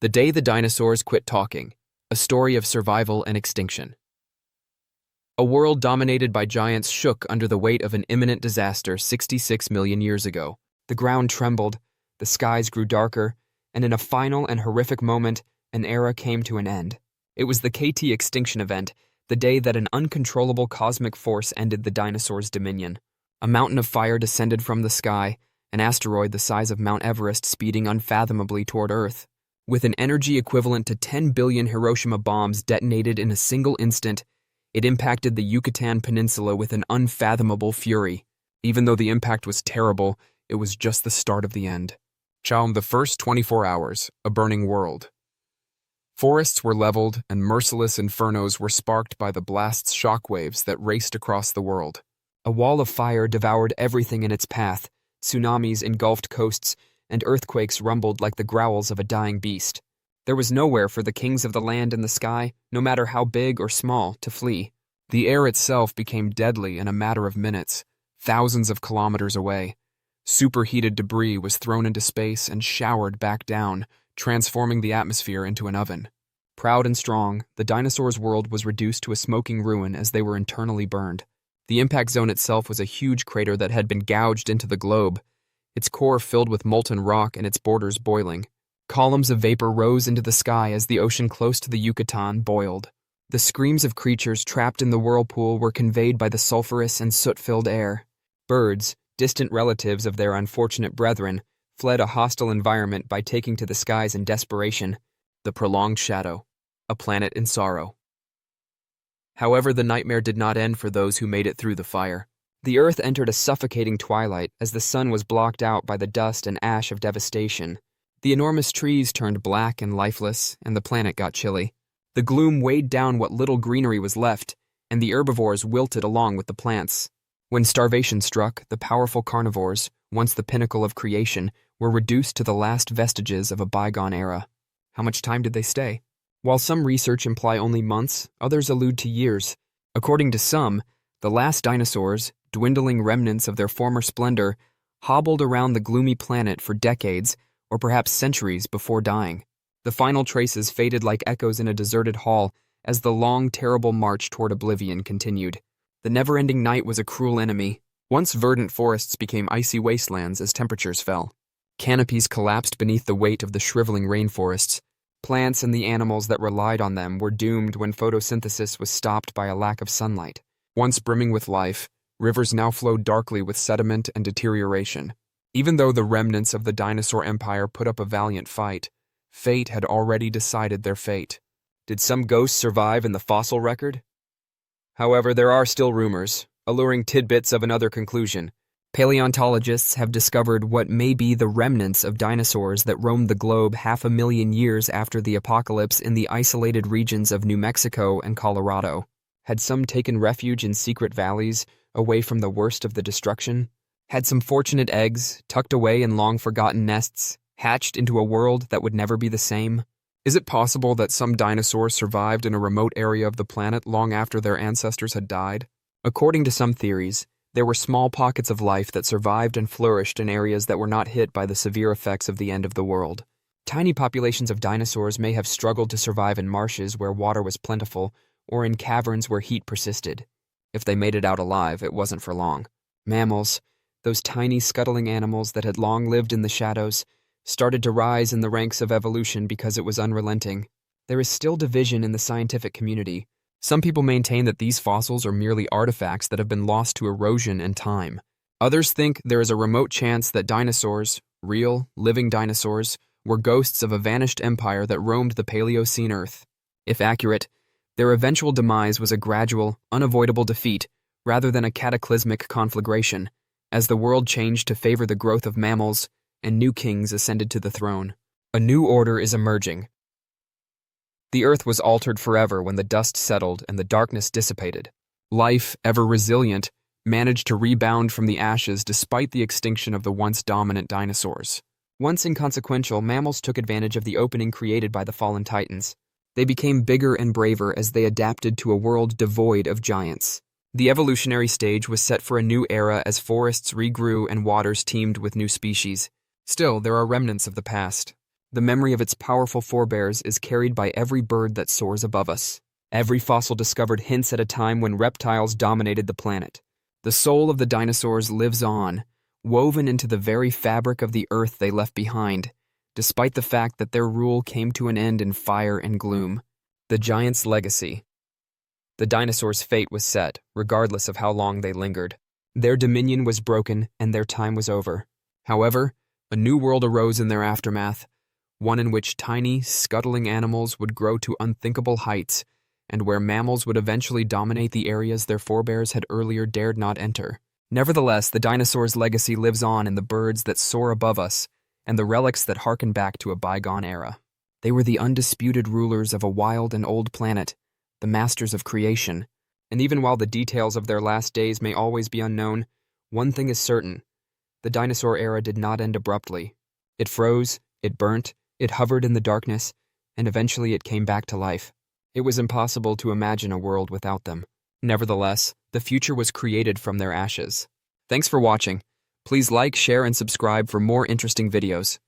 The Day the Dinosaurs Quit Talking, a story of survival and extinction. A world dominated by giants shook under the weight of an imminent disaster 66 million years ago. The ground trembled, the skies grew darker, and in a final and horrific moment, an era came to an end. It was the KT Extinction Event, the day that an uncontrollable cosmic force ended the dinosaurs' dominion. A mountain of fire descended from the sky, an asteroid the size of Mount Everest speeding unfathomably toward Earth. With an energy equivalent to 10 billion Hiroshima bombs detonated in a single instant, it impacted the Yucatán Peninsula with an unfathomable fury. Even though the impact was terrible, it was just the start of the end. The first 24 hours, a burning world. Forests were leveled, and merciless infernos were sparked by the blast's shockwaves that raced across the world. A wall of fire devoured everything in its path. Tsunamis engulfed coasts, and earthquakes rumbled like the growls of a dying beast. There was nowhere for the kings of the land and the sky, no matter how big or small, to flee. The air itself became deadly in a matter of minutes, thousands of kilometers away. Superheated debris was thrown into space and showered back down, transforming the atmosphere into an oven. Proud and strong, the dinosaurs' world was reduced to a smoking ruin as they were internally burned. The impact zone itself was a huge crater that had been gouged into the globe, its core filled with molten rock and its borders boiling. Columns of vapor rose into the sky as the ocean close to the Yucatan boiled. The screams of creatures trapped in the whirlpool were conveyed by the sulfurous and soot-filled air. Birds, distant relatives of their unfortunate brethren, fled a hostile environment by taking to the skies in desperation. The prolonged shadow, a planet in sorrow. However, the nightmare did not end for those who made it through the fire. The earth entered a suffocating twilight as the sun was blocked out by the dust and ash of devastation. The enormous trees turned black and lifeless, and the planet got chilly. The gloom weighed down what little greenery was left, and the herbivores wilted along with the plants. When starvation struck, the powerful carnivores, once the pinnacle of creation, were reduced to the last vestiges of a bygone era. How much time did they stay? While some research imply only months, others allude to years. According to some, the last dinosaurs, dwindling remnants of their former splendor, hobbled around the gloomy planet for decades, or perhaps centuries before dying. The final traces faded like echoes in a deserted hall as the long, terrible march toward oblivion continued. The never-ending night was a cruel enemy. Once verdant forests became icy wastelands as temperatures fell. Canopies collapsed beneath the weight of the shriveling rainforests. Plants and the animals that relied on them were doomed when photosynthesis was stopped by a lack of sunlight. Once brimming with life, rivers now flowed darkly with sediment and deterioration. Even though the remnants of the dinosaur empire put up a valiant fight, fate had already decided their fate. Did some ghosts survive in the fossil record? However, there are still rumors, alluring tidbits of another conclusion. Paleontologists have discovered what may be the remnants of dinosaurs that roamed the globe 500,000 years after the apocalypse in the isolated regions of New Mexico and Colorado. Had some taken refuge in secret valleys, away from the worst of the destruction? Had some fortunate eggs, tucked away in long-forgotten nests, hatched into a world that would never be the same? Is it possible that some dinosaurs survived in a remote area of the planet long after their ancestors had died? According to some theories, there were small pockets of life that survived and flourished in areas that were not hit by the severe effects of the end of the world. Tiny populations of dinosaurs may have struggled to survive in marshes where water was plentiful, or in caverns where heat persisted. If they made it out alive, it wasn't for long. Mammals, those tiny scuttling animals that had long lived in the shadows, started to rise in the ranks of evolution because it was unrelenting. There is still division in the scientific community. Some people maintain that these fossils are merely artifacts that have been lost to erosion and time. Others think there is a remote chance that dinosaurs, real, living dinosaurs, were ghosts of a vanished empire that roamed the Paleocene Earth. If accurate, their eventual demise was a gradual, unavoidable defeat rather than a cataclysmic conflagration, as the world changed to favor the growth of mammals and new kings ascended to the throne. A new order is emerging. The earth was altered forever when the dust settled and the darkness dissipated. Life, ever resilient, managed to rebound from the ashes despite the extinction of the once dominant dinosaurs. Once inconsequential, mammals took advantage of the opening created by the fallen titans. They became bigger and braver as they adapted to a world devoid of giants. The evolutionary stage was set for a new era as forests regrew and waters teemed with new species. Still, there are remnants of the past. The memory of its powerful forebears is carried by every bird that soars above us. Every fossil discovered hints at a time when reptiles dominated the planet. The soul of the dinosaurs lives on, woven into the very fabric of the earth they left behind, despite the fact that their rule came to an end in fire and gloom. The giants' legacy. The dinosaurs' fate was set, regardless of how long they lingered. Their dominion was broken, and their time was over. However, a new world arose in their aftermath, one in which tiny, scuttling animals would grow to unthinkable heights, and where mammals would eventually dominate the areas their forebears had earlier dared not enter. Nevertheless, the dinosaurs' legacy lives on in the birds that soar above us and the relics that harken back to a bygone era. They were the undisputed rulers of a wild and old planet, the masters of creation, and even while the details of their last days may always be unknown, one thing is certain: the dinosaur era did not end abruptly. It froze, it burnt, it hovered in the darkness, and eventually it came back to life. It was impossible to imagine a world without them. Nevertheless, the future was created from their ashes. Thanks for watching. Please like, share, and subscribe for more interesting videos.